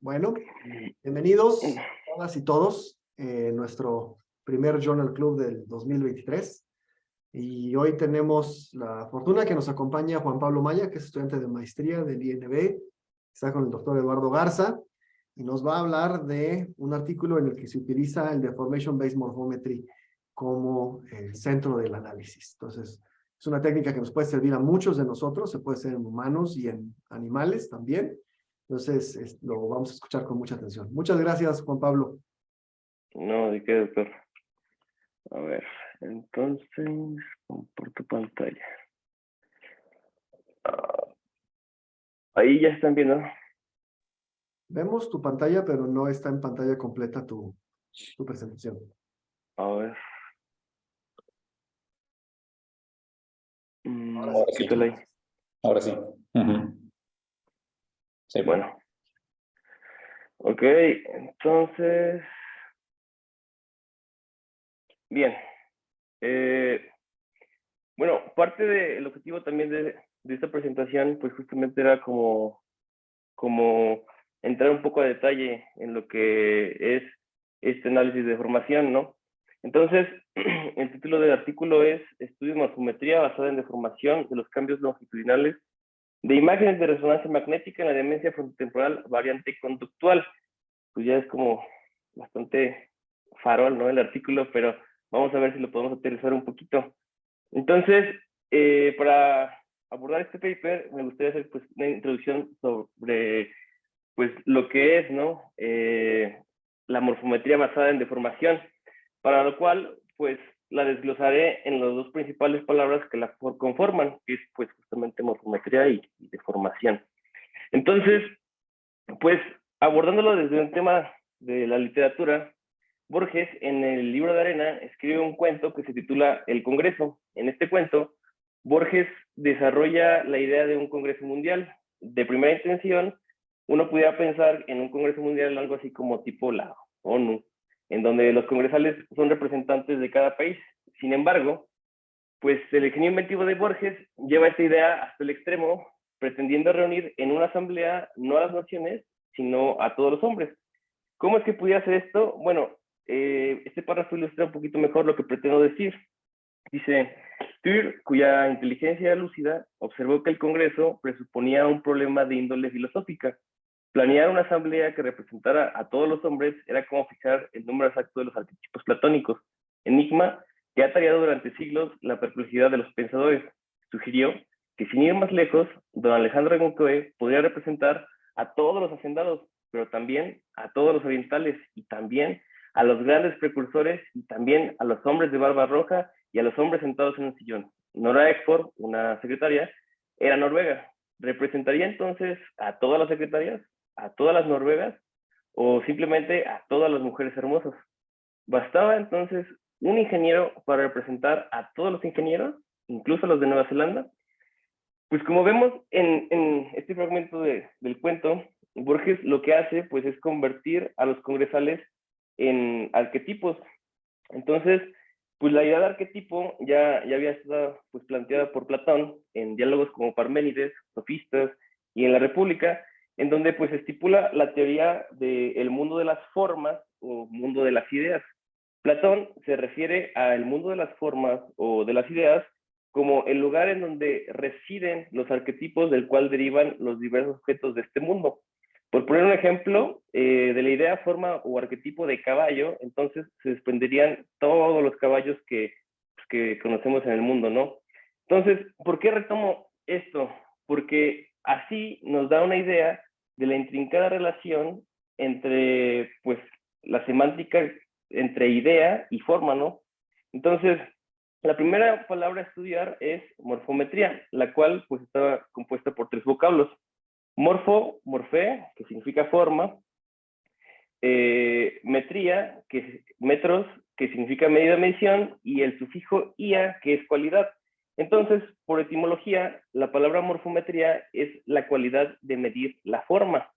Bueno, bienvenidos todas y todos nuestro primer Journal Club del 2023. Y hoy tenemos la fortuna que nos acompaña Juan Pablo Maya, que es estudiante de maestría del INB. Está con el doctor Eduardo Garza y nos va a hablar de un artículo en el que se utiliza el Deformation Based Morphometry como centro del análisis. Entonces, es una técnica que nos puede servir a muchos de nosotros, se puede hacer en humanos y en animales también. Entonces, lo vamos a escuchar con mucha atención. Muchas gracias, Juan Pablo. No, ¿de qué, doctor? A ver, entonces, comparto pantalla. Ahí ya están viendo. Vemos tu pantalla, pero no está en pantalla completa tu presentación. A ver. Ahora ¿Qué sí. tal ahí? Ahora sí. Sí. Bueno. Ok, entonces. Bien. Bueno, parte del objetivo también de esta presentación, pues justamente era como entrar un poco a detalle en lo que es este análisis de deformación, ¿no? Entonces, el título del artículo es Estudio de morfometría basada en deformación de los cambios longitudinales de imágenes de resonancia magnética en la demencia frontotemporal variante conductual. Pues ya es como bastante farol, ¿no? El artículo, pero vamos a ver si lo podemos aterrizar un poquito. Entonces, para abordar este paper, me gustaría hacer pues una introducción sobre pues lo que es, ¿no? La morfometría basada en deformación, para lo cual, pues, la desglosaré en las dos principales palabras que la conforman, que es, pues, justamente morfometría y deformación. Entonces, pues, abordándolo desde un tema de la literatura, Borges, en el libro de arena, escribe un cuento que se titula El Congreso. En este cuento, Borges desarrolla la idea de un Congreso Mundial. De primera intención, uno pudiera pensar en un Congreso Mundial algo así como tipo la ONU, en donde los congresales son representantes de cada país. Sin embargo, pues el ingenio inventivo de Borges lleva esta idea hasta el extremo, pretendiendo reunir en una asamblea no a las naciones, sino a todos los hombres. ¿Cómo es que pudiera hacer esto? Bueno, este párrafo ilustra un poquito mejor lo que pretendo decir. Dice, Tuer, cuya inteligencia lúcida, observó que el Congreso presuponía un problema de índole filosófica. Planear una asamblea que representara a todos los hombres era como fijar el número exacto de los arquetipos platónicos, enigma que ha tallado durante siglos la perplejidad de los pensadores. Sugirió que sin ir más lejos, don Alejandro de Goncoe podría representar a todos los hacendados, pero también a todos los orientales y también a los grandes precursores y también a los hombres de barba roja y a los hombres sentados en un sillón. Nora Eckford, una secretaria, era noruega. ¿Representaría entonces a todas las secretarias, a todas las noruegas o simplemente a todas las mujeres hermosas? Bastaba entonces un ingeniero para representar a todos los ingenieros, incluso a los de Nueva Zelanda. Pues como vemos en este fragmento del cuento, Borges lo que hace pues es convertir a los congresales en arquetipos. Entonces, pues la idea de arquetipo ya había estado pues, planteada por Platón en diálogos como Parménides, Sofistas y en la República, en donde pues estipula la teoría del mundo de las formas o mundo de las ideas. Platón se refiere al mundo de las formas o de las ideas como el lugar en donde residen los arquetipos del cual derivan los diversos objetos de este mundo. Por poner un ejemplo, de la idea, forma o arquetipo de caballo, entonces se desprenderían todos los caballos que conocemos en el mundo, ¿no? Entonces, ¿por qué retomo esto? Porque así nos da una idea de la intrincada relación entre, pues, la semántica entre idea y forma, ¿no? Entonces, la primera palabra a estudiar es morfometría, la cual, pues, estaba compuesta por tres vocablos. Morfo, morfé, que significa forma, metría, metros, que significa medida, medición, y el sufijo ia, que es cualidad. Entonces, por etimología, la palabra morfometría es la cualidad de medir la forma.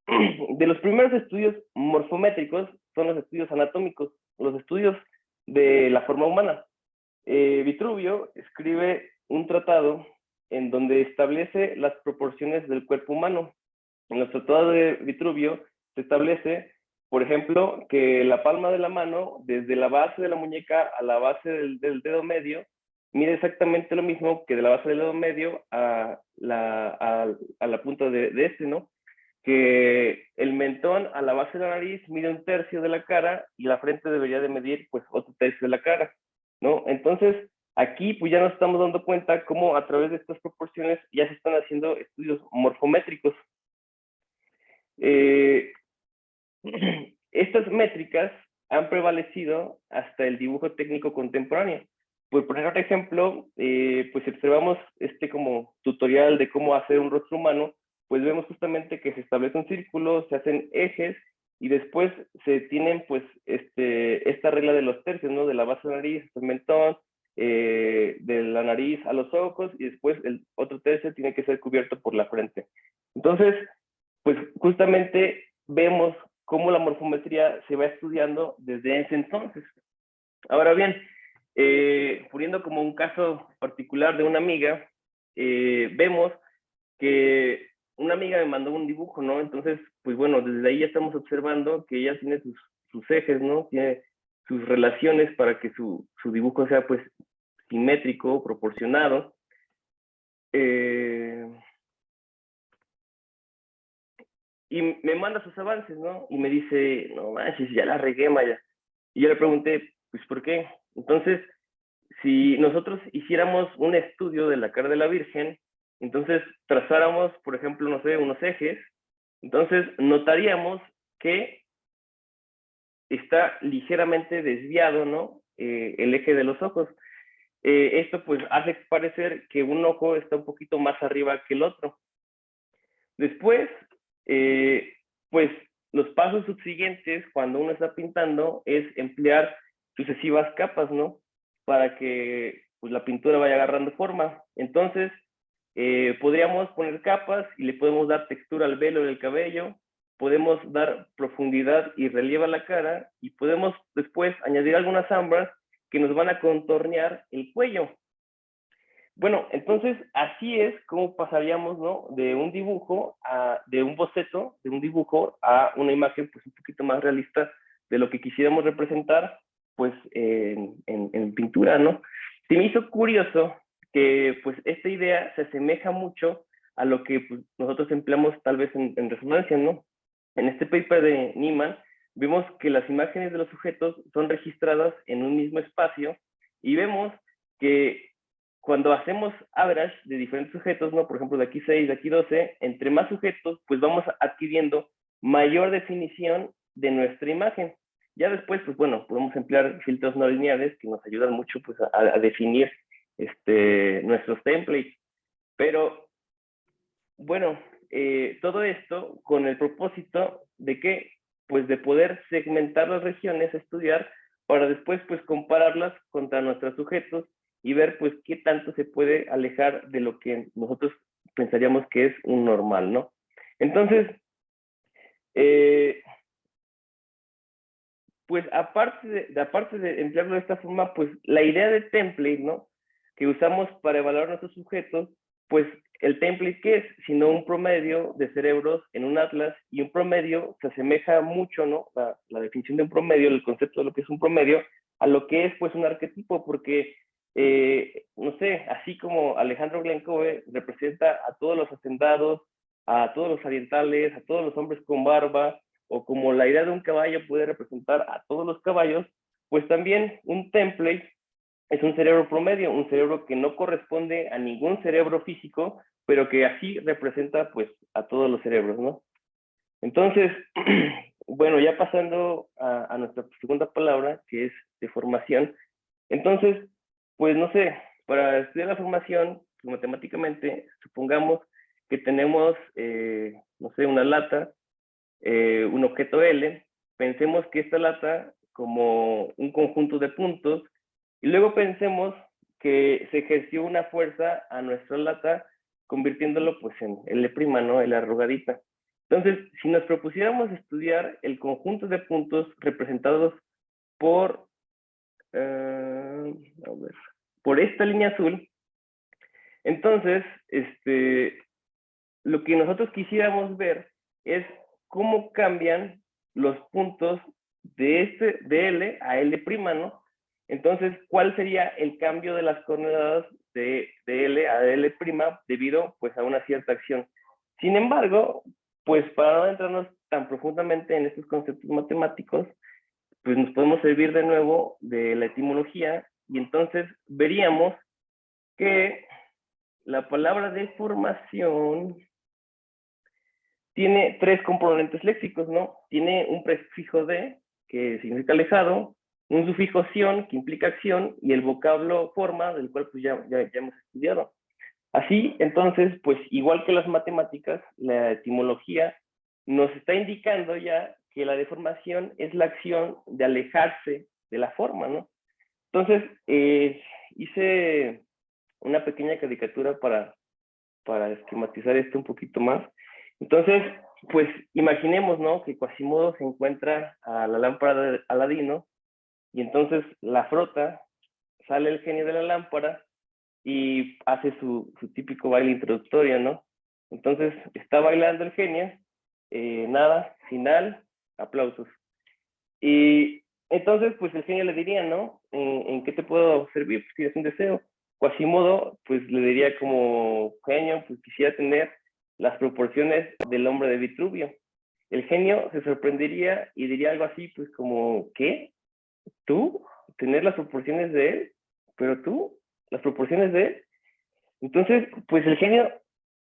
De los primeros estudios morfométricos son los estudios anatómicos, los estudios de la forma humana. Vitruvio escribe un tratado en donde establece las proporciones del cuerpo humano. En los tratados de Vitruvio se establece, por ejemplo, que la palma de la mano, desde la base de la muñeca a la base del dedo medio, mide exactamente lo mismo que de la base del dedo medio a la punta de este, ¿no? Que el mentón a la base de la nariz mide 1/3 de la cara y la frente debería de medir pues otro tercio de la cara, ¿no? Entonces, aquí pues ya nos estamos dando cuenta cómo a través de estas proporciones ya se están haciendo estudios morfométricos. Estas métricas han prevalecido hasta el dibujo técnico contemporáneo. Por poner otro ejemplo, pues observamos este como tutorial de cómo hacer un rostro humano, pues vemos justamente que se establece un círculo, se hacen ejes y después se tienen pues esta regla de los tercios, ¿no? De la base de la nariz hasta el mentón, de la nariz a los ojos y después el otro tercio tiene que ser cubierto por la frente. Entonces, pues justamente vemos cómo la morfometría se va estudiando desde ese entonces. Ahora bien, poniendo como un caso particular de una amiga, vemos que una amiga me mandó un dibujo, ¿no? Entonces, pues bueno, desde ahí ya estamos observando que ella tiene sus ejes, ¿no? Tiene sus relaciones para que su dibujo sea pues simétrico, proporcionado. Y me manda sus avances, ¿no? Y me dice, no manches, ya la regué, Maya. Y yo le pregunté, pues, ¿por qué? Entonces, si nosotros hiciéramos un estudio de la cara de la Virgen, entonces trazáramos, por ejemplo, no sé, unos ejes, entonces notaríamos que está ligeramente desviado, ¿no? El eje de los ojos. Esto pues hace parecer que un ojo está un poquito más arriba que el otro. Después, pues los pasos subsiguientes cuando uno está pintando es emplear sucesivas capas, ¿no? Para que pues, la pintura vaya agarrando forma. Entonces, podríamos poner capas y le podemos dar textura al velo del cabello, podemos dar profundidad y relieve a la cara y podemos después añadir algunas sombras que nos van a contornear el cuello. Bueno, entonces así es como pasaríamos, ¿no? De un dibujo, de un boceto, de un dibujo a una imagen pues un poquito más realista de lo que quisiéramos representar pues en pintura, ¿no? Se me hizo curioso que pues esta idea se asemeja mucho a lo que pues, nosotros empleamos tal vez en resonancia, ¿no? En este paper de Niemann vemos que las imágenes de los sujetos son registradas en un mismo espacio y vemos que cuando hacemos average de diferentes sujetos, ¿no? Por ejemplo, de aquí 6, de aquí 12, entre más sujetos, pues vamos adquiriendo mayor definición de nuestra imagen. Ya después, pues bueno, podemos emplear filtros no lineales que nos ayudan mucho pues, a definir nuestros templates. Pero, bueno, todo esto con el propósito de que, pues de poder segmentar las regiones, estudiar, para después, pues compararlas contra nuestros sujetos y ver pues qué tanto se puede alejar de lo que nosotros pensaríamos que es un normal, ¿no? Entonces, pues aparte de emplearlo de esta forma, pues la idea de template, ¿no? Que usamos para evaluar nuestros sujetos, pues el template, ¿qué es? Sino un promedio de cerebros en un atlas, y un promedio se asemeja mucho, ¿no? La definición de un promedio, el concepto de lo que es un promedio, a lo que es pues un arquetipo, porque, no sé, así como Alejandro Glencove representa a todos los hacendados, a todos los orientales, a todos los hombres con barba, o como la idea de un caballo puede representar a todos los caballos, pues también un template es un cerebro promedio, un cerebro que no corresponde a ningún cerebro físico, pero que así representa pues a todos los cerebros, ¿no? Entonces, bueno, ya pasando a nuestra segunda palabra, que es deformación. Entonces, pues no sé, para estudiar la formación, pues, matemáticamente, supongamos que tenemos, no sé, una lata, un objeto L, pensemos que esta lata como un conjunto de puntos, y luego pensemos que se ejerció una fuerza a nuestra lata, convirtiéndolo pues en L', ¿no? L arrugadita. Entonces, si nos propusiéramos estudiar el conjunto de puntos representados por, a ver, por esta línea azul, entonces, lo que nosotros quisiéramos ver es cómo cambian los puntos de L a L', ¿no? Entonces, ¿cuál sería el cambio de las coordenadas de L a L' debido pues a una cierta acción? Sin embargo, pues para no adentrarnos tan profundamente en estos conceptos matemáticos, pues nos podemos servir de nuevo de la etimología y entonces veríamos que la palabra deformación tiene tres componentes léxicos, ¿no? Tiene un prefijo de, que significa alejado, un sufijo ción, que implica acción, y el vocablo forma, del cual pues ya hemos estudiado. Así, entonces, pues igual que las matemáticas, la etimología nos está indicando ya que la deformación es la acción de alejarse de la forma, ¿no? Entonces, hice una pequeña caricatura para esquematizar esto un poquito más. Entonces, pues imaginemos, ¿no? Que Quasimodo se encuentra a la lámpara de Aladino y entonces la frota, sale el genio de la lámpara y hace su típico baile introductorio, ¿no? Entonces está bailando el genio, nada, final, aplausos. Y entonces, pues el genio le diría, ¿no? ¿En qué te puedo servir? Pues tienes un deseo. Quasimodo, pues le diría como, genio, pues quisiera tener las proporciones del hombre de Vitruvio. El genio se sorprendería y diría algo así, pues como, ¿qué? ¿Tú? ¿Tener las proporciones de él? ¿Pero tú? ¿Las proporciones de él? Entonces, pues el genio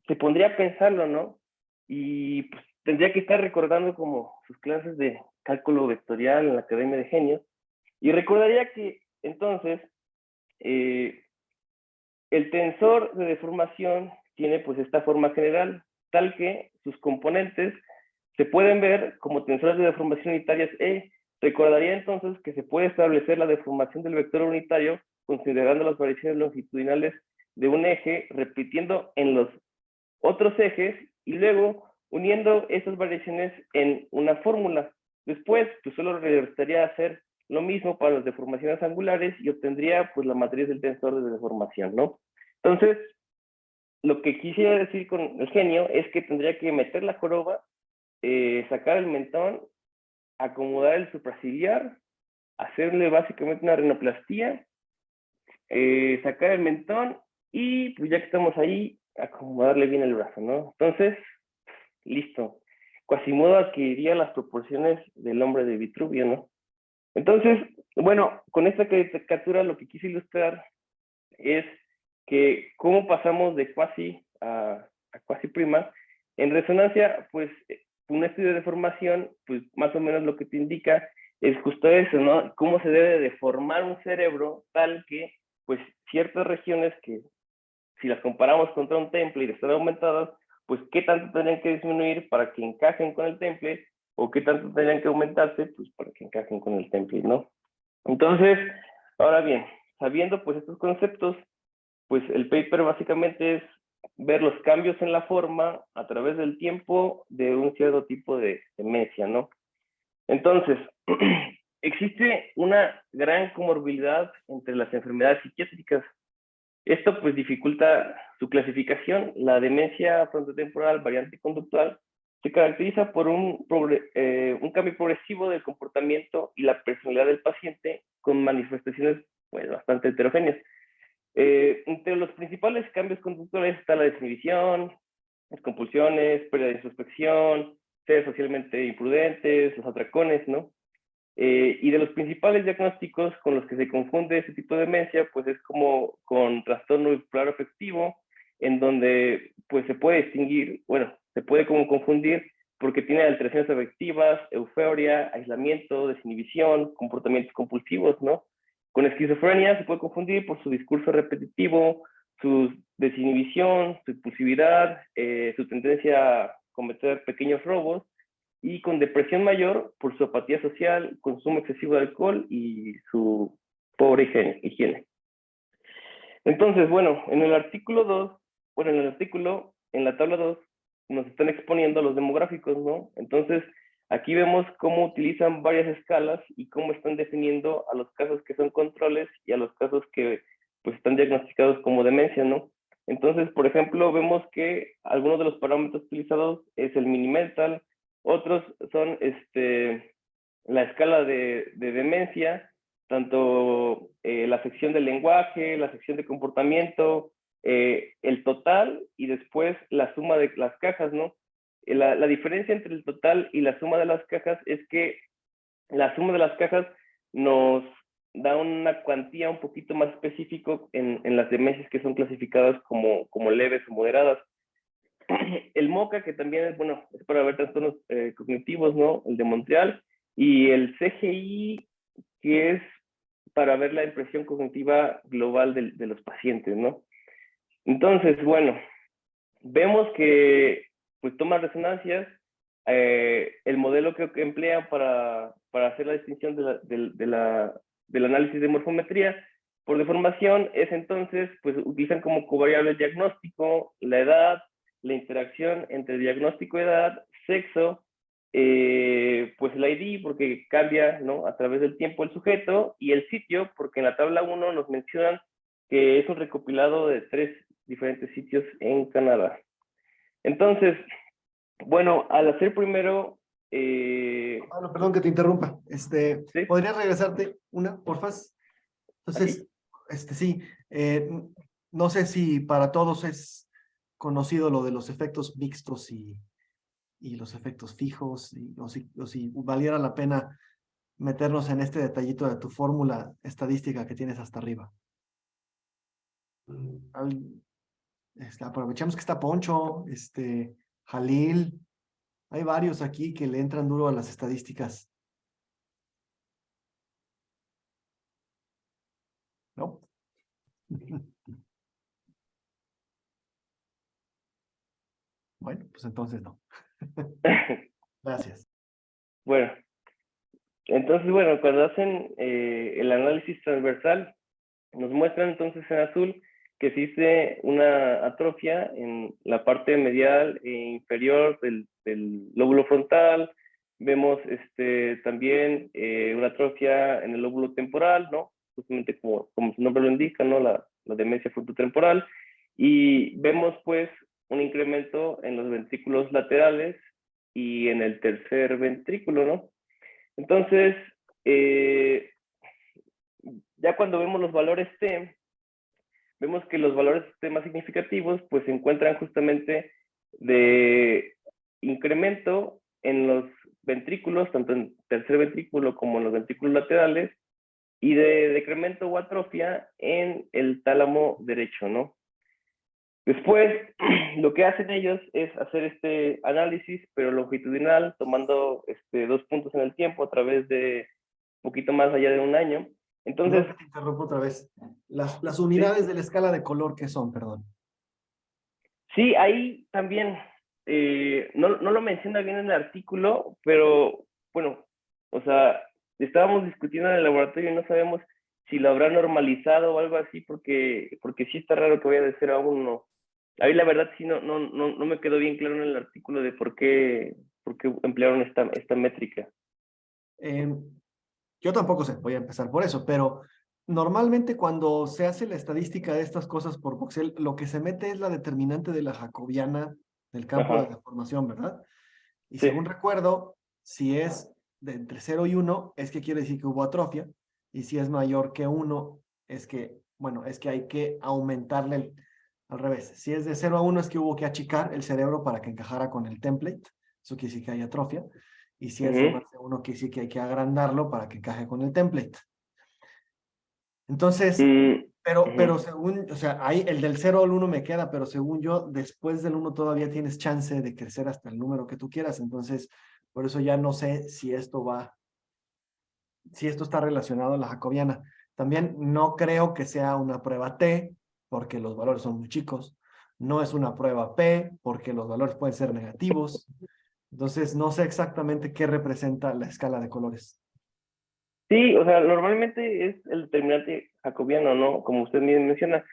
se pondría a pensarlo, ¿no? Y pues tendría que estar recordando como sus clases de cálculo vectorial en la Academia de Genios y recordaría que entonces el tensor de deformación tiene pues esta forma general, tal que sus componentes se pueden ver como tensores de deformación unitarias E. Recordaría entonces que se puede establecer la deformación del vector unitario considerando las variaciones longitudinales de un eje, repitiendo en los otros ejes y luego uniendo esas variaciones en una fórmula. Después, pues solo restaría hacer lo mismo para las deformaciones angulares y obtendría pues la matriz del tensor de deformación, ¿no? Entonces, lo que quisiera decir con el genio es que tendría que meter la joroba, sacar el mentón, acomodar el supraciliar, hacerle básicamente una rinoplastía, sacar el mentón y pues ya que estamos ahí, acomodarle bien el brazo, ¿no? Entonces, listo. Quasimodo adquiriría las proporciones del hombre de Vitruvio, ¿no? Entonces, bueno, con esta caricatura lo que quise ilustrar es que cómo pasamos de cuasi a cuasi prima. En resonancia, pues un estudio de deformación, pues más o menos lo que te indica es justo eso, ¿no? Cómo se debe deformar un cerebro tal que, pues, ciertas regiones que, si las comparamos contra un temple y de estar aumentadas, pues, ¿qué tanto tendrían que disminuir para que encajen con el temple? ¿O qué tanto tendrían que aumentarse? Pues, para que encajen con el temple, ¿no? Entonces, ahora bien, sabiendo, pues, estos conceptos, pues, el paper básicamente es ver los cambios en la forma a través del tiempo de un cierto tipo de demencia, ¿no? Entonces, existe una gran comorbilidad entre las enfermedades psiquiátricas. Esto pues dificulta su clasificación. La demencia frontotemporal variante conductual se caracteriza por un cambio progresivo del comportamiento y la personalidad del paciente con manifestaciones pues, bastante heterogéneas. Entre los principales cambios conductuales está la desinhibición, las compulsiones, pérdida de introspección, ser socialmente imprudentes, los atracones, ¿no? Y de los principales diagnósticos con los que se confunde este tipo de demencia, pues es como con trastorno bipolar afectivo, en donde pues se puede distinguir, bueno, se puede como confundir porque tiene alteraciones afectivas, euforia, aislamiento, desinhibición, comportamientos compulsivos, ¿no? Con esquizofrenia se puede confundir por su discurso repetitivo, su desinhibición, su impulsividad, su tendencia a cometer pequeños robos, y con depresión mayor por su apatía social, consumo excesivo de alcohol y su pobre higiene. Entonces, bueno, en el artículo 2, bueno, en el artículo, en la tabla 2, nos están exponiendo los demográficos, ¿no? Entonces, aquí vemos cómo utilizan varias escalas y cómo están definiendo a los casos que son controles y a los casos que pues están diagnosticados como demencia, ¿no? Entonces, por ejemplo, vemos que algunos de los parámetros utilizados es el Minimental, otros son la escala de demencia, tanto la sección del lenguaje, la sección de comportamiento, el total y después la suma de las cajas, ¿no? La diferencia entre el total y la suma de las cajas es que la suma de las cajas nos da una cuantía un poquito más específico en las demencias que son clasificadas como leves o moderadas. El MoCA, que también es, bueno, es para ver trastornos cognitivos, ¿no? El de Montreal, y el CGI, que es para ver la impresión cognitiva global de los pacientes, ¿no? Entonces, bueno, vemos que pues toma resonancias, el modelo que emplea para hacer la distinción del análisis de morfometría por deformación es entonces, pues utilizan como covariable el diagnóstico, la edad, la interacción entre diagnóstico, edad, sexo, pues el ID porque cambia, ¿no?, a través del tiempo el sujeto, y el sitio porque en la tabla 1 nos mencionan que es un recopilado de 3 diferentes sitios en Canadá. Entonces, bueno, al hacer primero... Pablo, perdón que te interrumpa. ¿sí? ¿Podrías regresarte una, porfas? Entonces, ¿Aquí? sí, no sé si para todos es conocido lo de los efectos mixtos y los efectos fijos, o si valiera la pena meternos en este detallito de tu fórmula estadística que tienes hasta arriba. Al- aprovechamos que está Poncho, Jalil, hay varios aquí que le entran duro a las estadísticas, ¿no? Bueno, pues entonces no. Gracias. Bueno, entonces, bueno, cuando hacen el análisis transversal, nos muestran entonces en azul que existe una atrofia en la parte medial e inferior del lóbulo frontal. Vemos también una atrofia en el lóbulo temporal, ¿no? Justamente como su nombre lo indica, ¿no? La demencia frontotemporal. Y vemos pues un incremento en los ventrículos laterales y en el tercer ventrículo, ¿no? Entonces, ya cuando vemos los valores T, vemos que los valores T más significativos pues se encuentran justamente de incremento en los ventrículos, tanto en tercer ventrículo como en los ventrículos laterales, y de decremento o atrofia en el tálamo derecho, ¿no? Después, lo que hacen ellos es hacer este análisis, pero longitudinal, tomando 2 puntos en el tiempo a través de un poquito más allá de un año. Entonces, Perdón que te interrumpo otra vez. Las ¿sí? unidades de la escala de color, ¿qué son? Perdón. Sí, ahí también, no lo menciona bien en el artículo, pero bueno, o sea, estábamos discutiendo en el laboratorio y no sabemos si lo habrá normalizado o algo así, porque sí está raro que vaya de 0 a 1. Ahí la verdad sí no me quedó bien claro en el artículo de por qué emplearon esta métrica. Eh, yo tampoco sé, voy a empezar por eso, pero normalmente cuando se hace la estadística de estas cosas por voxel, lo que se mete es la determinante de la jacobiana del campo de Ajá, deformación, ¿verdad? Y sí. según recuerdo, si es de entre 0 y 1, es que quiere decir que hubo atrofia, y si es mayor que 1, es que, bueno, es que hay que aumentarle al revés. Si es de 0 a 1, es que hubo que achicar el cerebro para que encajara con el template, eso quiere decir que hay atrofia, y si es de más de 1, quiere decir que hay que agrandarlo para que encaje con el template. Entonces, pero según, o sea, ahí el del 0 al 1 me queda, pero según yo, después del 1 todavía tienes chance de crecer hasta el número que tú quieras. Entonces, por eso ya no sé si esto está relacionado a la jacobiana. También no creo que sea una prueba T, porque los valores son muy chicos. No es una prueba P, porque los valores pueden ser negativos. Entonces, no sé exactamente qué representa la escala de colores. Sí, o sea, normalmente es el determinante jacobiano, ¿no? Como usted bien menciona.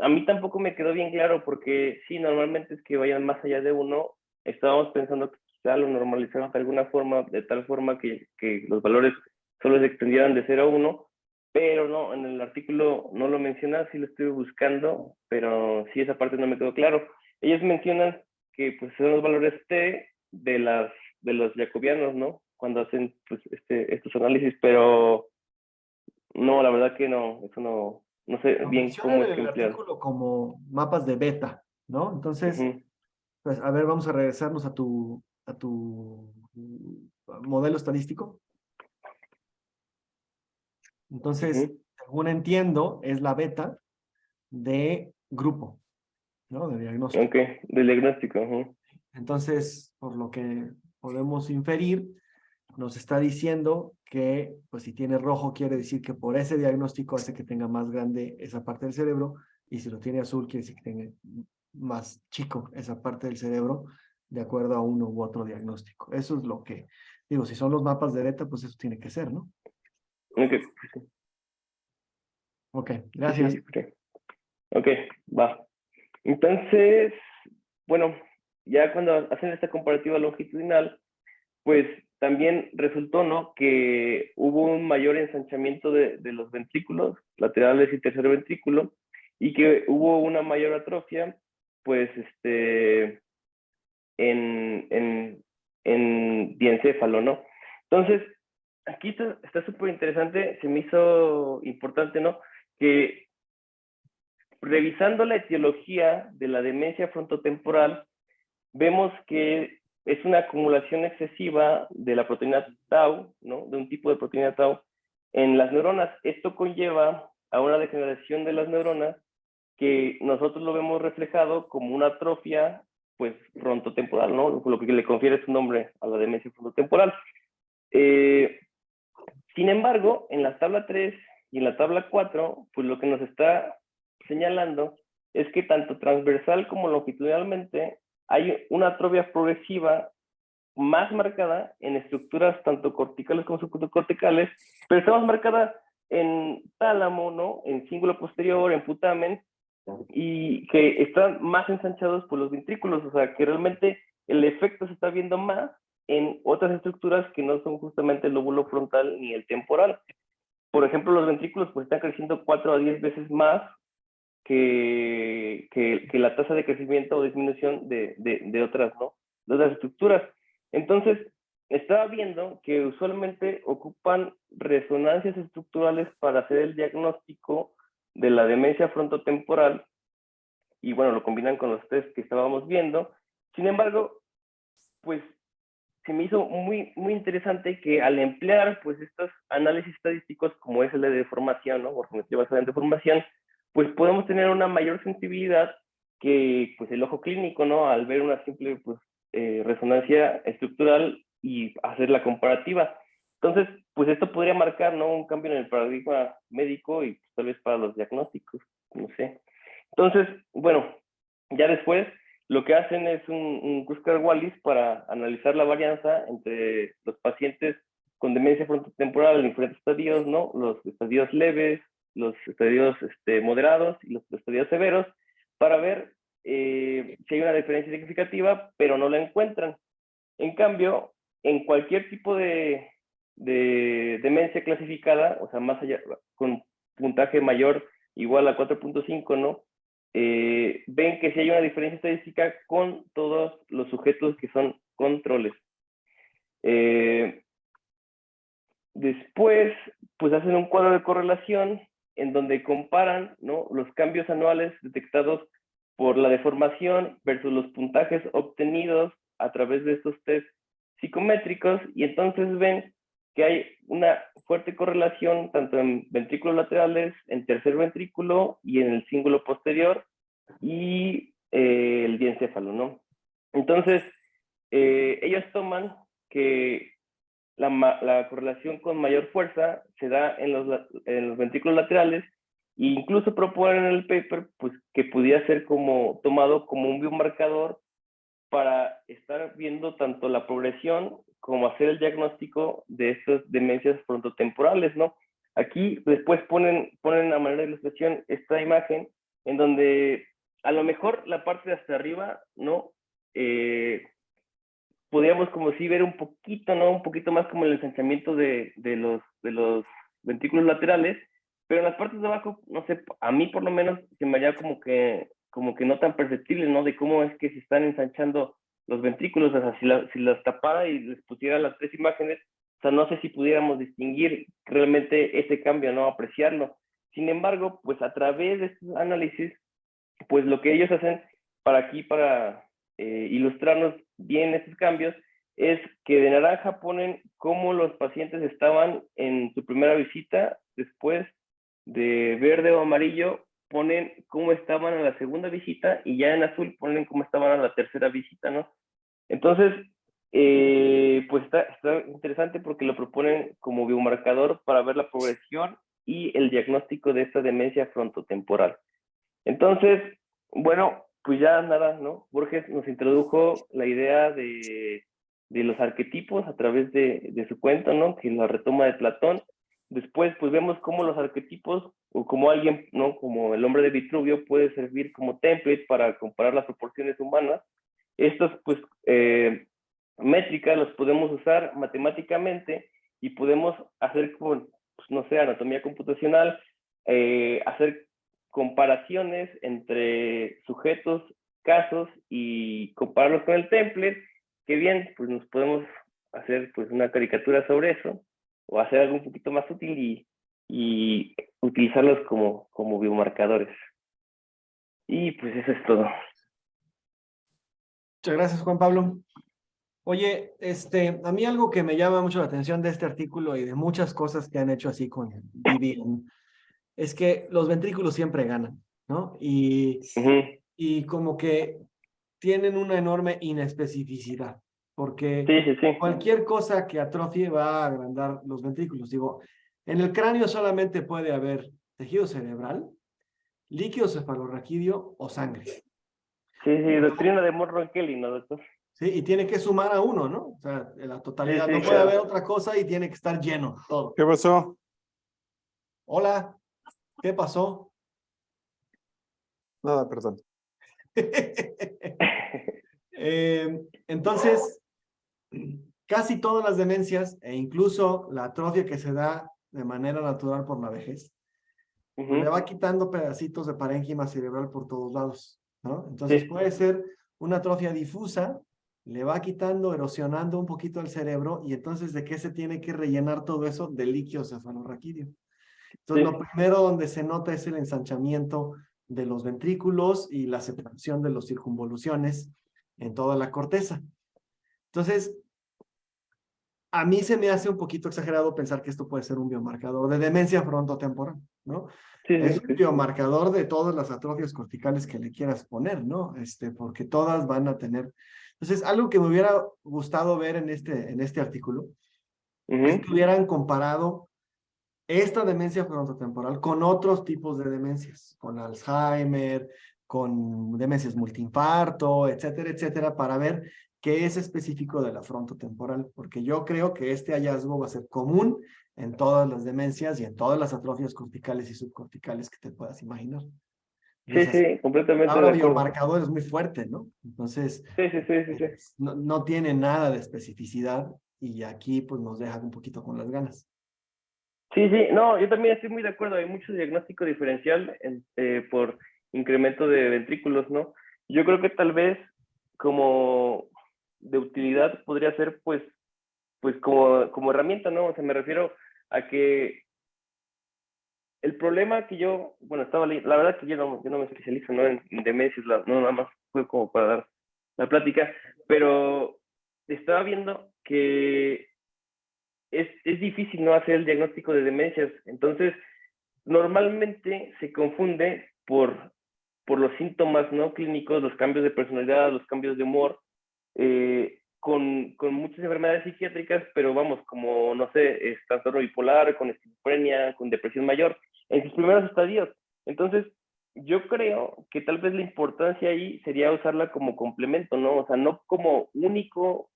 A mí tampoco me quedó bien claro porque sí, normalmente es que vayan más allá de 1. Estábamos pensando que quizá lo normalizamos de alguna forma, de tal forma que los valores solo se extendieran de 0 a 1, pero no, en el artículo no lo menciona, sí lo estuve buscando, pero sí esa parte no me quedó claro. Ellos mencionan que pues son los valores T de los jacobianos, ¿no? Cuando hacen pues, estos análisis, pero no, la verdad que no, eso no sé Lo bien cómo mencionan es en que el emplear. artículo como mapas de beta, ¿no? Entonces, Ujú, pues, a ver, vamos a regresarnos a tu modelo estadístico. Entonces, ujú. según entiendo, es la beta de grupo, ¿no? De diagnóstico. Ok, del diagnóstico. Ujú. Entonces, por lo que podemos inferir, nos está diciendo que, pues si tiene rojo, quiere decir que por ese diagnóstico hace que tenga más grande esa parte del cerebro, y si lo tiene azul, quiere decir que tenga más chico esa parte del cerebro, de acuerdo a uno u otro diagnóstico. Eso es lo que, digo, si son los mapas de beta, pues eso tiene que ser, ¿no? Ok, Ok, sí, gracias. sí, sí. Ok, va. Entonces, bueno, ya cuando hacen esta comparativa longitudinal, pues también resultó, ¿no? Que hubo un mayor ensanchamiento de los ventrículos laterales y tercer ventrículo, y que hubo una mayor atrofia, pues, en, en, en diencéfalo, ¿no? Entonces, aquí está súper interesante, se me hizo importante, ¿no? Que revisando la etiología de la demencia frontotemporal, vemos que es una acumulación excesiva de la proteína tau, ¿no? De un tipo de proteína tau en las neuronas. Esto conlleva a una degeneración de las neuronas que nosotros lo vemos reflejado como una atrofia, pues, frontotemporal, ¿no? Lo que le confiere su nombre a la demencia frontotemporal. Eh, Sin embargo, en la tabla 3 y en la tabla 4, pues lo que nos está señalando es que tanto transversal como longitudinalmente hay una atrofia progresiva más marcada en estructuras tanto corticales como subcorticales, pero está más marcada en tálamo, ¿no? En cíngulo posterior, en putamen, y que están más ensanchados por los ventrículos, o sea, que realmente el efecto se está viendo más en otras estructuras que no son justamente el lóbulo frontal ni el temporal. Por ejemplo, los ventrículos pues están creciendo 4 a 10 veces más que la tasa de crecimiento o disminución de otras, ¿no? De otras estructuras. Entonces, estaba viendo que usualmente ocupan resonancias estructurales para hacer el diagnóstico de la demencia frontotemporal, y bueno, lo combinan con los test que estábamos viendo. Sin embargo, pues se me hizo muy interesante que al emplear pues estos análisis estadísticos como es el de deformación, ¿no? Morfometría basada en deformación, pues podemos tener una mayor sensibilidad que pues el ojo clínico, ¿no? Al ver una simple pues, resonancia estructural y hacer la comparativa. Entonces, pues esto podría marcar, ¿no? Un cambio en el paradigma médico y pues, tal vez para los diagnósticos, no sé. Entonces, bueno, ya después lo que hacen es un Kruskal-Wallis para analizar la varianza entre los pacientes con demencia frontotemporal en diferentes estadios, ¿no? Los estadios leves, los estadios moderados y los estadios severos, para ver si hay una diferencia significativa, pero no la encuentran. En cambio, en cualquier tipo de demencia clasificada, o sea, más allá, con puntaje mayor igual a 4.5, ¿no? Ven que sí hay una diferencia estadística con todos los sujetos que son controles. Eh, Después, pues hacen un cuadro de correlación en donde comparan, ¿no? Los cambios anuales detectados por la deformación versus los puntajes obtenidos a través de estos test psicométricos, y entonces ven que hay una fuerte correlación tanto en ventrículos laterales, en tercer ventrículo y en el cíngulo posterior y el diencéfalo, ¿no? Entonces, ellos toman que la correlación con mayor fuerza se da en los ventrículos laterales, e incluso proponen en el paper pues, que pudiera ser como tomado como un biomarcador para estar viendo tanto la progresión como hacer el diagnóstico de estas demencias frontotemporales, ¿no? Aquí después ponen a manera de ilustración esta imagen en donde a lo mejor la parte de hasta arriba, ¿no? Podríamos como si ver un poquito, ¿no? Un poquito más como el ensanchamiento de los ventrículos laterales, pero en las partes de abajo, no sé, a mí por lo menos se me haría como que no tan perceptible, ¿no? De cómo es que se están ensanchando los ventrículos, o sea, si las tapara y les pusiera las tres imágenes, o sea, no sé si pudiéramos distinguir realmente ese cambio, ¿no? Apreciarlo. Sin embargo, pues a través de estos análisis, pues lo que ellos hacen para ilustrarnos bien estos cambios, es que de naranja ponen cómo los pacientes estaban en su primera visita, después de verde o amarillo ponen cómo estaban a la segunda visita y ya en azul ponen cómo estaban a la tercera visita, ¿no? Entonces, pues está interesante porque lo proponen como biomarcador para ver la progresión y el diagnóstico de esta demencia frontotemporal. Entonces, bueno, pues ya nada, ¿no? Borges nos introdujo la idea de los arquetipos a través de su cuento, ¿no? Que la retoma de Platón. Después, pues vemos cómo los arquetipos, o como alguien, ¿no? Como el hombre de Vitruvio, puede servir como template para comparar las proporciones humanas. Estos, pues, métricas los podemos usar matemáticamente y podemos hacer con, pues, no sé, anatomía computacional, hacer comparaciones entre sujetos, casos y compararlos con el template, que bien, pues nos podemos hacer pues una caricatura sobre eso o hacer algo un poquito más útil y utilizarlos como biomarcadores. Y pues eso es todo. Muchas gracias, Juan Pablo. Oye, a mí algo que me llama mucho la atención de este artículo y de muchas cosas que han hecho así con DBM es que los ventrículos siempre ganan, ¿no? Y como que tienen una enorme inespecificidad, porque Sí, sí, sí. cualquier cosa que atrofie va a agrandar los ventrículos. Digo, en el cráneo solamente puede haber tejido cerebral, líquido cefalorraquídeo o sangre. Sí, sí, doctrina de Monroe Kelly, ¿no, doctor? Sí, y tiene que sumar a uno, ¿no? O sea, en la totalidad. Sí, No sí, puede claro. haber otra cosa y tiene que estar lleno todo. ¿Qué pasó? Hola, ¿qué pasó? Nada, perdón. Entonces, casi todas las demencias e incluso la atrofia que se da de manera natural por la vejez, pues le va quitando pedacitos de parénquima cerebral por todos lados, ¿no? Entonces Sí. puede ser una atrofia difusa, le va quitando, erosionando un poquito el cerebro y entonces ¿de qué se tiene que rellenar todo eso? De líquido cefalorraquídeo. Entonces lo primero donde se nota es el ensanchamiento de los ventrículos y la separación de los circunvoluciones en toda la corteza. Entonces, a mí se me hace un poquito exagerado pensar que esto puede ser un biomarcador de demencia frontotemporal, ¿no? Sí, Es sí, un sí. biomarcador de todas las atrofias corticales que le quieras poner, ¿no? Porque todas van a tener. Entonces, algo que me hubiera gustado ver en este artículo es que hubieran comparado esta demencia frontotemporal con otros tipos de demencias, con Alzheimer, con demencias multiinfarto, etcétera, etcétera, para ver qué es específico de la frontotemporal, porque yo creo que este hallazgo va a ser común en todas las demencias y en todas las atrofias corticales y subcorticales que te puedas imaginar. Sí, Entonces, sí, completamente ahora de acuerdo. biomarcador es muy fuerte, ¿no? Entonces, Sí, sí, sí, sí, sí. no tiene nada de especificidad y aquí pues nos deja un poquito con las ganas. Sí, sí, no, yo también estoy muy de acuerdo. Hay mucho diagnóstico diferencial por incremento de ventrículos, ¿no? Yo creo que tal vez como de utilidad podría ser, pues como herramienta, ¿no? O sea, me refiero a que el problema que yo, bueno, estaba leyendo, la verdad que yo no me especializo, ¿no? En demencias, no, nada más fue como para dar la plática, pero estaba viendo que es difícil no hacer el diagnóstico de demencias. Entonces, normalmente se confunde por los síntomas no clínicos, los cambios de personalidad, los cambios de humor, con muchas enfermedades psiquiátricas, pero vamos, como, no sé, es trastorno bipolar, con esquizofrenia, con depresión mayor, en sus primeros estadios. Entonces, yo creo que tal vez la importancia ahí sería usarla como complemento, ¿no? O sea, no como único,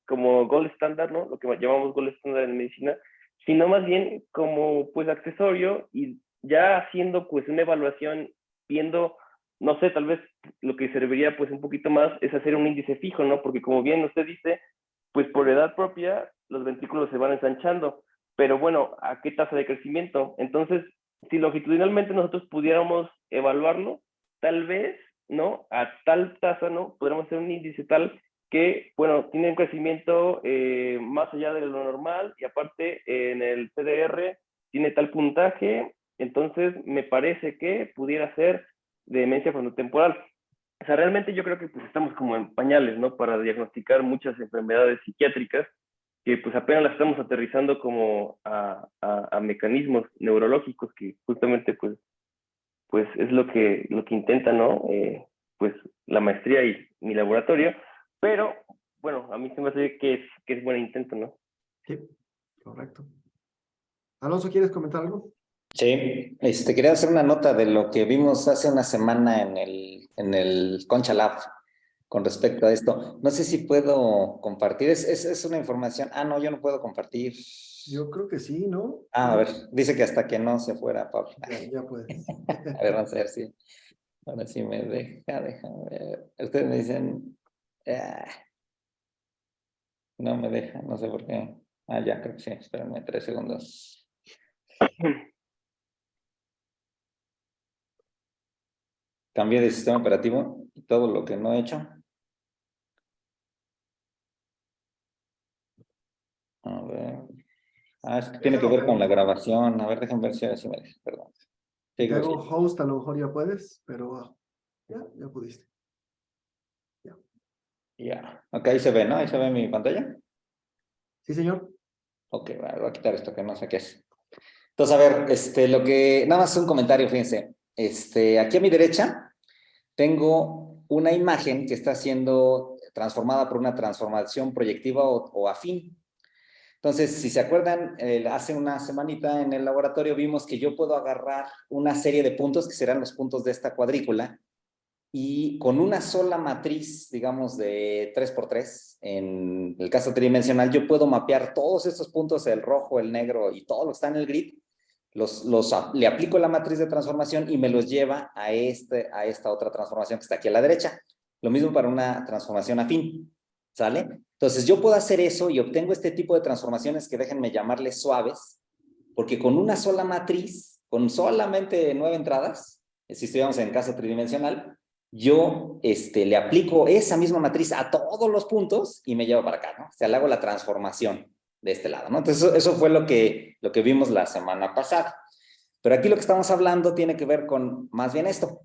como gold standard, ¿no? Lo que llamamos gold standard en medicina, sino más bien como pues accesorio y ya haciendo pues una evaluación, viendo, no sé, tal vez lo que serviría pues un poquito más es hacer un índice fijo, ¿no? Porque como bien usted dice, pues por edad propia los ventrículos se van ensanchando, pero bueno, ¿a qué tasa de crecimiento? Entonces, si longitudinalmente nosotros pudiéramos evaluarlo, tal vez, ¿no? A tal tasa, ¿no? Podríamos hacer un índice tal que, bueno, tiene un crecimiento más allá de lo normal y aparte en el CDR tiene tal puntaje, entonces me parece que pudiera ser demencia frontotemporal. O sea, realmente yo creo que pues estamos como en pañales, ¿no? Para diagnosticar muchas enfermedades psiquiátricas que pues apenas las estamos aterrizando como a mecanismos neurológicos que justamente pues es lo que intenta, ¿no? Pues la maestría y mi laboratorio, pero bueno, a mí se me hace que es buen intento, ¿no? Sí, correcto. Alonso, ¿quieres comentar algo? Sí, quería hacer una nota de lo que vimos hace una semana en el Concha Lab con respecto a esto. No sé si puedo compartir, es una información. Ah, no, yo no puedo compartir. Yo creo que sí, ¿no? Ah, a ver, dice que hasta que no se fuera, Pablo. Ya puedes. A ver, vamos a ver si ahora sí me déjame ver. Ustedes me dicen, ah, no me deja, no sé por qué. Ah, ya, creo que sí, espérenme 3 segundos. Cambié de sistema operativo y todo lo que no he hecho. A ver. Ah, es que tiene que ver con la grabación. A ver, déjenme ver si ahora sí me deja, perdón. Si Sí, te creo que hago sí. host, a lo mejor ya puedes, pero ya pudiste. Ya. Ok, ahí se ve, ¿no? Ahí se ve mi pantalla. Sí, señor. Ok, voy a quitar esto que no sé qué es. Entonces, a ver, lo que... Nada más un comentario, fíjense. Aquí a mi derecha tengo una imagen que está siendo transformada por una transformación proyectiva o afín. Entonces, si se acuerdan, hace una semanita en el laboratorio vimos que yo puedo agarrar una serie de puntos, que serán los puntos de esta cuadrícula, y con una sola matriz, digamos, de 3x3, en el caso tridimensional, yo puedo mapear todos estos puntos, el rojo, el negro y todo lo que está en el grid, le aplico la matriz de transformación y me los lleva a esta otra transformación que está aquí a la derecha. Lo mismo para una transformación afín, ¿sale? Entonces yo puedo hacer eso y obtengo este tipo de transformaciones que déjenme llamarles suaves, porque con una sola matriz, con solamente 9 entradas, si estuviéramos en caso tridimensional, yo le aplico esa misma matriz a todos los puntos y me llevo para acá, ¿no? O sea, le hago la transformación de este lado, ¿no? Entonces, eso fue lo que vimos la semana pasada. Pero aquí lo que estamos hablando tiene que ver con más bien esto.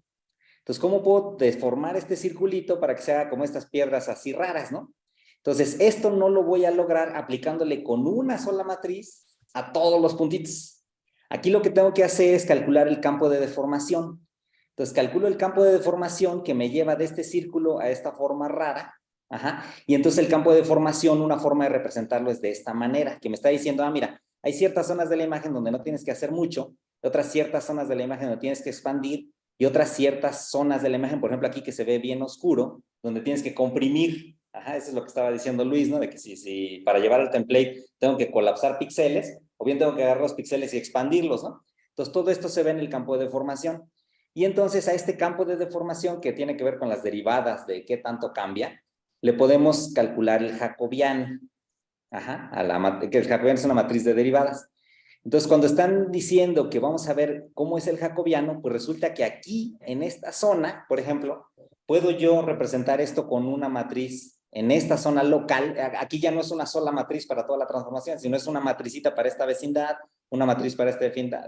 Entonces, ¿cómo puedo deformar este circulito para que se haga como estas piedras así raras, ¿no? Entonces, esto no lo voy a lograr aplicándole con una sola matriz a todos los puntitos. Aquí lo que tengo que hacer es calcular el campo de deformación. Entonces, calculo el campo de deformación que me lleva de este círculo a esta forma rara. Ajá. Y entonces el campo de deformación, una forma de representarlo es de esta manera, que me está diciendo, mira, hay ciertas zonas de la imagen donde no tienes que hacer mucho, otras ciertas zonas de la imagen donde tienes que expandir, y otras ciertas zonas de la imagen, por ejemplo, aquí que se ve bien oscuro, donde tienes que comprimir. Ajá, eso es lo que estaba diciendo Luis, ¿no? De que si para llevar el template tengo que colapsar píxeles, o bien tengo que agarrar los píxeles y expandirlos, ¿no? Entonces, todo esto se ve en el campo de deformación. Y entonces a este campo de deformación, que tiene que ver con las derivadas de qué tanto cambia, le podemos calcular el jacobiano. Ajá, que el jacobiano es una matriz de derivadas. Entonces, cuando están diciendo que vamos a ver cómo es el jacobiano, pues resulta que aquí, en esta zona, por ejemplo, puedo yo representar esto con una matriz en esta zona local. Aquí ya no es una sola matriz para toda la transformación, sino es una matricita para esta vecindad, una matriz para esta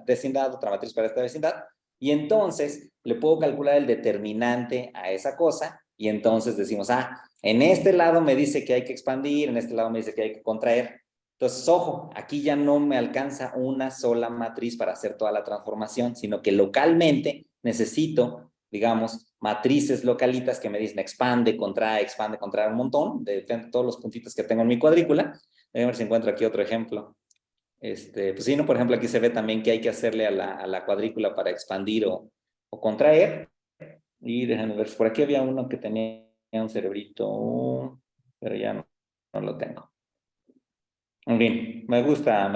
vecindad, otra matriz para esta vecindad, y entonces le puedo calcular el determinante a esa cosa, y entonces decimos, en este lado me dice que hay que expandir, en este lado me dice que hay que contraer. Entonces, ojo, aquí ya no me alcanza una sola matriz para hacer toda la transformación, sino que localmente necesito, digamos, matrices localitas que me dicen expande, contrae un montón, de todos los puntitos que tengo en mi cuadrícula. Déjenme ver si encuentro aquí otro ejemplo. Pues sí, ¿no? Por ejemplo, aquí se ve también que hay que hacerle a la cuadrícula para expandir o contraer. Y déjenme ver, por aquí había uno que tenía un cerebrito, pero ya no lo tengo. En fin, me gusta.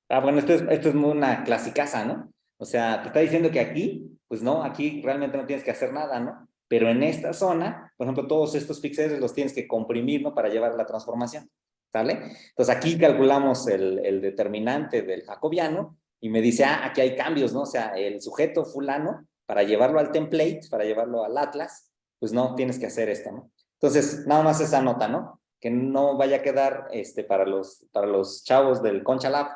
Bueno, esto es una clasicaza, ¿no? O sea, te está diciendo que aquí, pues no, aquí realmente no tienes que hacer nada, ¿no? Pero en esta zona, por ejemplo, todos estos píxeles los tienes que comprimir, ¿no? Para llevar la transformación. ¿sale? Entonces aquí calculamos el determinante del jacobiano y me dice, aquí hay cambios, ¿no? O sea, el sujeto fulano, para llevarlo al template, para llevarlo al atlas, pues no, tienes que hacer esto, ¿no? Entonces, nada más esa nota, ¿no? Que no vaya a quedar para los chavos del Concha Lab,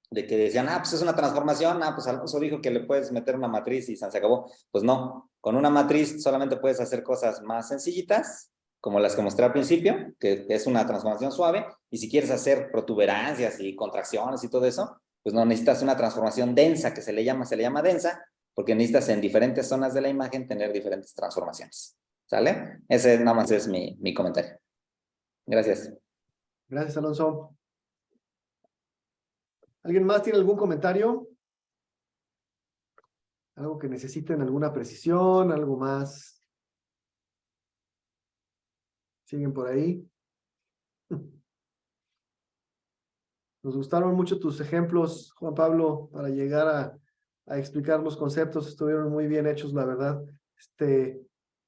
de que decían, pues es una transformación, pues Alonso dijo que le puedes meter una matriz y se acabó. Pues no, con una matriz solamente puedes hacer cosas más sencillitas, como las que mostré al principio, que es una transformación suave, y si quieres hacer protuberancias y contracciones y todo eso, pues no, necesitas una transformación densa, que se le llama densa, porque necesitas en diferentes zonas de la imagen tener diferentes transformaciones. ¿Sale? Ese nada más es mi comentario. Gracias. Gracias, Alonso. ¿Alguien más tiene algún comentario? ¿Algo que necesiten, alguna precisión, algo más? ¿Siguen por ahí? Nos gustaron mucho tus ejemplos, Juan Pablo, para llegar a explicar los conceptos. Estuvieron muy bien hechos, la verdad.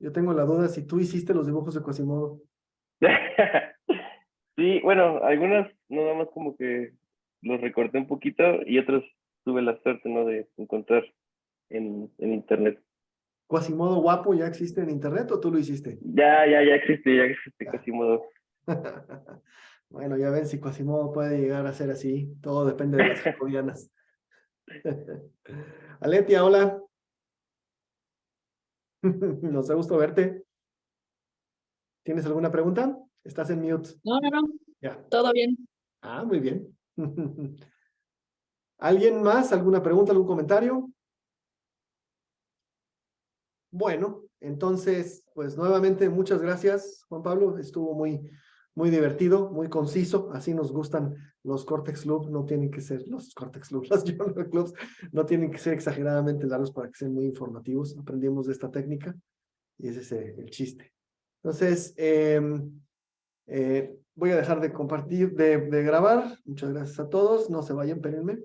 Yo tengo la duda si tú hiciste los dibujos de Quasimodo. Sí, bueno, algunos nada más como que los recorté un poquito y otros tuve la suerte, ¿no? De encontrar en internet. ¿Quasimodo guapo ya existe en internet o tú lo hiciste? Ya existe Quasimodo. Bueno, ya ven si Quasimodo puede llegar a ser así. Todo depende de las jacobianas. Aletia, hola. Nos da gusto verte. ¿Tienes alguna pregunta? Estás en mute. No, Ya. todo bien. Muy bien. ¿Alguien más? ¿Alguna pregunta, algún comentario? Bueno, entonces, pues nuevamente muchas gracias, Juan Pablo. Estuvo muy divertido, muy conciso. Así nos gustan los Cortex Club. No tienen que ser los Cortex Club, los Journal Clubs. No tienen que ser exageradamente largos para que sean muy informativos. Aprendimos de esta técnica y ese es el chiste. Entonces, voy a dejar de compartir, de grabar. Muchas gracias a todos. No se vayan, espérenme.